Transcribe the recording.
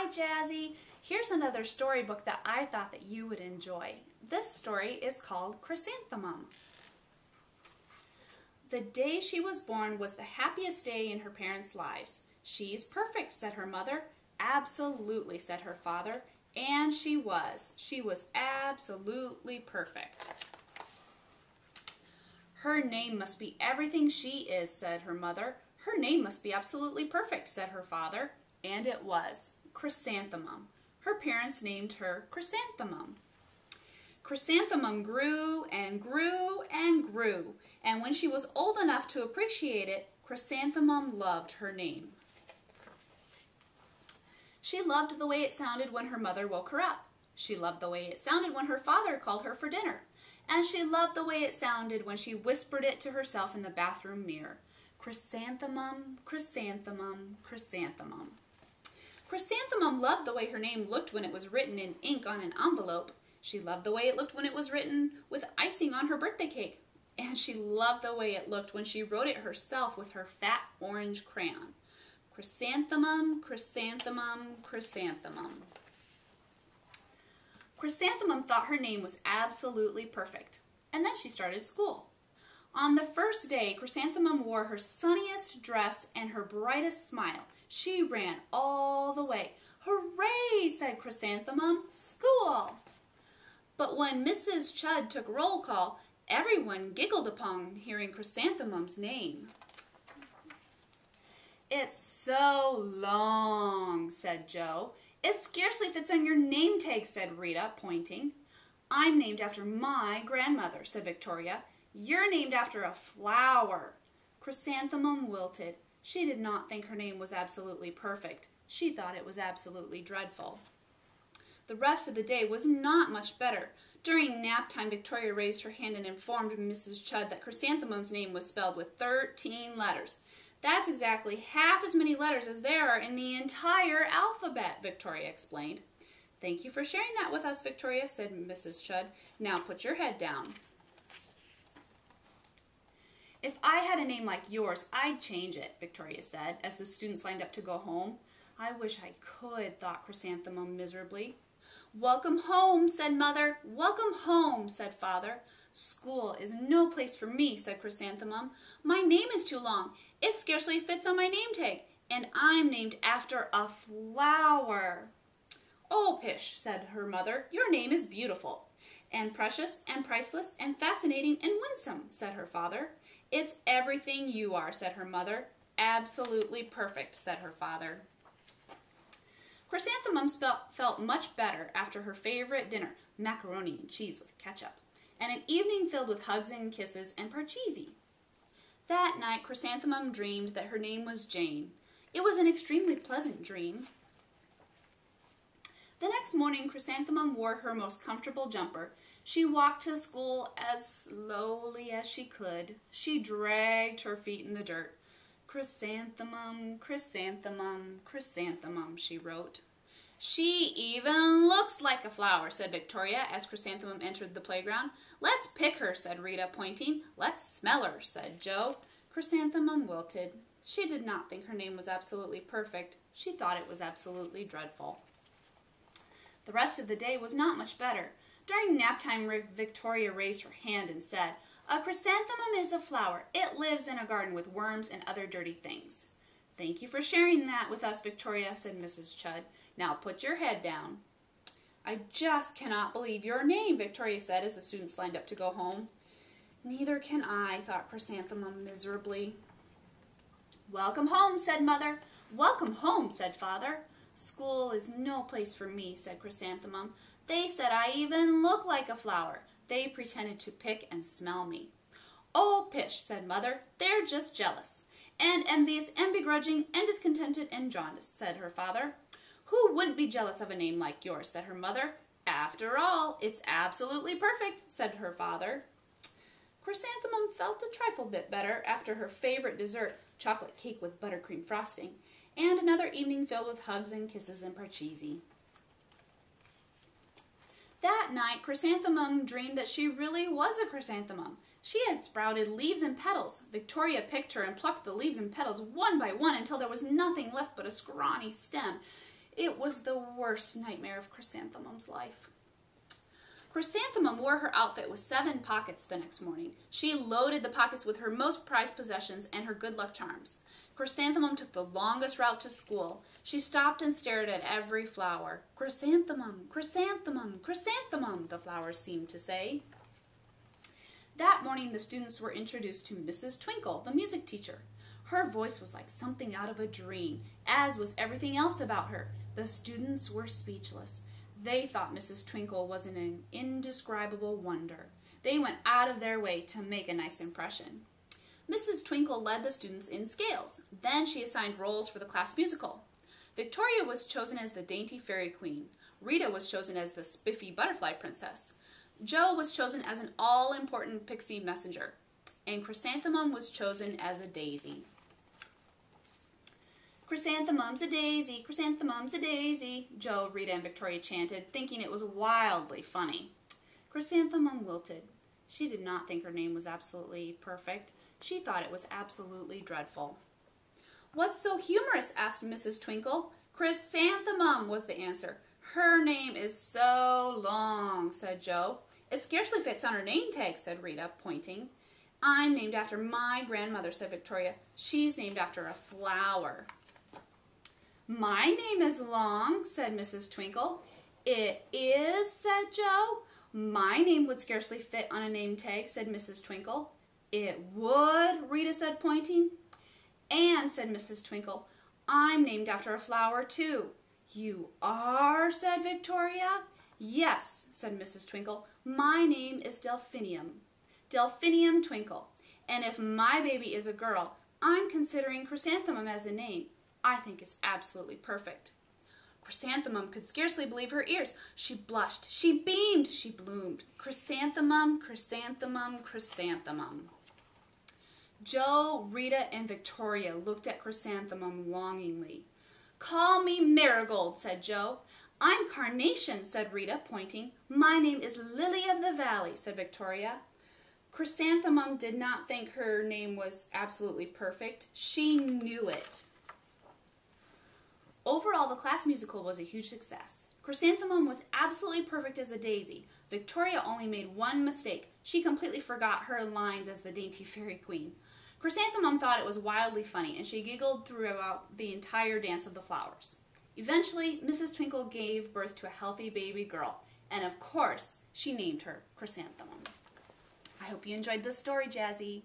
Hi, Jazzy. Here's another storybook that I thought that you would enjoy. This story is called Chrysanthemum. The day she was born was the happiest day in her parents' lives. She's perfect, said her mother. Absolutely, said her father. And she was. She was absolutely perfect. Her name must be everything she is, said her mother. Her name must be absolutely perfect, said her father. And it was. Chrysanthemum. Her parents named her Chrysanthemum. Chrysanthemum grew and grew and grew, and when she was old enough to appreciate it, Chrysanthemum loved her name. She loved the way it sounded when her mother woke her up. She loved the way it sounded when her father called her for dinner. And she loved the way it sounded when she whispered it to herself in the bathroom mirror. Chrysanthemum, chrysanthemum, chrysanthemum. Chrysanthemum loved the way her name looked when it was written in ink on an envelope. She loved the way it looked when it was written with icing on her birthday cake. And she loved the way it looked when she wrote it herself with her fat orange crayon. Chrysanthemum, chrysanthemum, chrysanthemum. Chrysanthemum thought her name was absolutely perfect. And then she started school. On the first day, Chrysanthemum wore her sunniest dress and her brightest smile. She ran all the way. Hooray, said Chrysanthemum, school! But when Mrs. Chud took roll call, everyone giggled upon hearing Chrysanthemum's name. It's so long, said Joe. It scarcely fits on your name tag, said Rita, pointing. I'm named after my grandmother, said Victoria. You're named after a flower. Chrysanthemum wilted. She did not think her name was absolutely perfect. She thought it was absolutely dreadful. The rest of the day was not much better. During nap time, Victoria raised her hand and informed Mrs. Chud that Chrysanthemum's name was spelled with 13 letters. That's exactly half as many letters as there are in the entire alphabet, Victoria explained. Thank you for sharing that with us, Victoria, said Mrs. Chud. Now put your head down. If I had a name like yours, I'd change it, Victoria said, as the students lined up to go home. I wish I could, thought Chrysanthemum miserably. Welcome home, said Mother. Welcome home, said Father. School is no place for me, said Chrysanthemum. My name is too long. It scarcely fits on my name tag, and I'm named after a flower. Oh, pish, said her mother. Your name is beautiful, and precious, and priceless, and fascinating, and winsome, said her father. It's everything you are, said her mother. Absolutely perfect, said her father. Chrysanthemum felt much better after her favorite dinner, macaroni and cheese with ketchup, and an evening filled with hugs and kisses and parcheesi. That night, Chrysanthemum dreamed that her name was Jane. It was an extremely pleasant dream. The next morning, Chrysanthemum wore her most comfortable jumper. She walked to school as slowly as she could. She dragged her feet in the dirt. Chrysanthemum, chrysanthemum, chrysanthemum, she wrote. She even looks like a flower, said Victoria as Chrysanthemum entered the playground. Let's pick her, said Rita, pointing. Let's smell her, said Joe. Chrysanthemum wilted. She did not think her name was absolutely perfect. She thought it was absolutely dreadful. The rest of the day was not much better. During nap time, Victoria raised her hand and said, A chrysanthemum is a flower. It lives in a garden with worms and other dirty things. Thank you for sharing that with us, Victoria, said Mrs. Chud. Now put your head down. I just cannot believe your name, Victoria said as the students lined up to go home. Neither can I, thought Chrysanthemum miserably. Welcome home, said Mother. Welcome home, said Father. School is no place for me, said Chrysanthemum. They said I even look like a flower. They pretended to pick and smell me. Oh, pish, said Mother. They're just jealous, and envious, and begrudging, and discontented, and jaundiced, said her father. Who wouldn't be jealous of a name like yours, said her mother. After all, it's absolutely perfect, said her father. Chrysanthemum felt a trifle bit better after her favorite dessert, chocolate cake with buttercream frosting, and another evening filled with hugs and kisses and parcheesi. That night, Chrysanthemum dreamed that she really was a chrysanthemum. She had sprouted leaves and petals. Victoria picked her and plucked the leaves and petals one by one until there was nothing left but a scrawny stem. It was the worst nightmare of Chrysanthemum's life. Chrysanthemum wore her outfit with 7 pockets the next morning. She loaded the pockets with her most prized possessions and her good luck charms. Chrysanthemum took the longest route to school. She stopped and stared at every flower. Chrysanthemum, chrysanthemum, chrysanthemum, the flowers seemed to say. That morning the students were introduced to Mrs. Twinkle, the music teacher. Her voice was like something out of a dream, as was everything else about her. The students were speechless. They thought Mrs. Twinkle was an indescribable wonder. They went out of their way to make a nice impression. Mrs. Twinkle led the students in scales. Then she assigned roles for the class musical. Victoria was chosen as the dainty fairy queen. Rita was chosen as the spiffy butterfly princess. Jo was chosen as an all-important pixie messenger. And Chrysanthemum was chosen as a daisy. Chrysanthemum's a daisy, chrysanthemum's a daisy, Jo, Rita, and Victoria chanted, thinking it was wildly funny. Chrysanthemum wilted. She did not think her name was absolutely perfect. She thought it was absolutely dreadful. What's so humorous? Asked Mrs. Twinkle. Chrysanthemum was the answer. Her name is so long, said Jo. It scarcely fits on her name tag, said Rita, pointing. I'm named after my grandmother, said Victoria. She's named after a flower. My name is long, said Mrs. Twinkle. It is, said Jo. My name would scarcely fit on a name tag, said Mrs. Twinkle. It would, Rita said, pointing. And, said Mrs. Twinkle, I'm named after a flower, too. You are, said Victoria. Yes, said Mrs. Twinkle. My name is Delphinium. Delphinium Twinkle. And if my baby is a girl, I'm considering Chrysanthemum as a name. I think it's absolutely perfect. Chrysanthemum could scarcely believe her ears. She blushed, she beamed, she bloomed. Chrysanthemum, chrysanthemum, chrysanthemum. Jo, Rita, and Victoria looked at Chrysanthemum longingly. Call me Marigold, said Jo. I'm Carnation, said Rita, pointing. My name is Lily of the Valley, said Victoria. Chrysanthemum did not think her name was absolutely perfect. She knew it. Overall, the class musical was a huge success. Chrysanthemum was absolutely perfect as a daisy. Victoria only made one mistake. She completely forgot her lines as the dainty fairy queen. Chrysanthemum thought it was wildly funny, and she giggled throughout the entire dance of the flowers. Eventually, Mrs. Twinkle gave birth to a healthy baby girl, and of course, she named her Chrysanthemum. I hope you enjoyed this story, Jazzy.